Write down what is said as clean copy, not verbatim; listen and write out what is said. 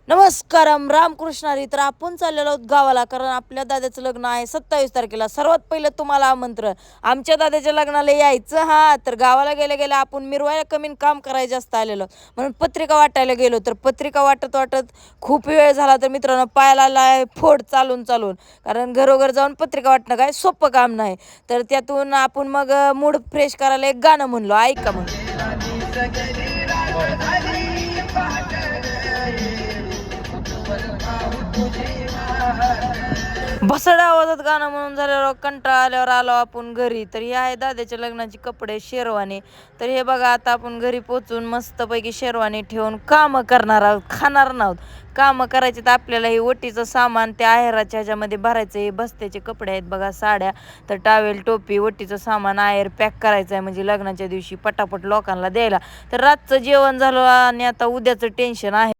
नमस्कारम रामकृष्णारी. तर आपण चाललेलो आहोत गावाला, कारण आपल्या दादाचं लग्न आहे 27 तारखेला. सर्वात पहिलं तुम्हाला आमंत्रण आमच्या दादाच्या लग्नाला यायचं. हा, तर गावाला गेल्या गेल्या आपण मिरवायला कमी काम करायला जास्त आलेलो, म्हणून पत्रिका वाटायला गेलो. तर पत्रिका वाटत वाटत खूप वेळ झाला. तर मित्रांनो, पायाला लाय फोड चालून चालून, कारण घरोघर जाऊन पत्रिका वाटणं काय सोपं काम नाही. तर त्यातून आपण मग मूड फ्रेश करायला एक गाणं म्हणलो, ऐका मग. भसड आवाजात गाणं म्हणून झाल्यावर कंटाळा आल्यावर आलो आपण घरी. तर हे आहे दादाच्या लग्नाचे कपडे, शेरवानी. तर हे बघा, आता आपण घरी पोचून मस्तपैकी शेरवानी ठेवून कामं करणार आहोत, खाणार नाहोत. कामं करायचे तर आपल्याला हे ओटीचं सामान त्या आहेराच्या ह्याच्यामध्ये भरायचं. हे बस्त्याचे कपडे आहेत बघा, साड्या, तर टावेल, टोपी, ओटीचं सामान आहेर पॅक करायचं आहे, म्हणजे लग्नाच्या दिवशी पटापट लोकांना द्यायला. तर रातचं जेवण झालं आणि आता उद्याचं टेन्शन आहे.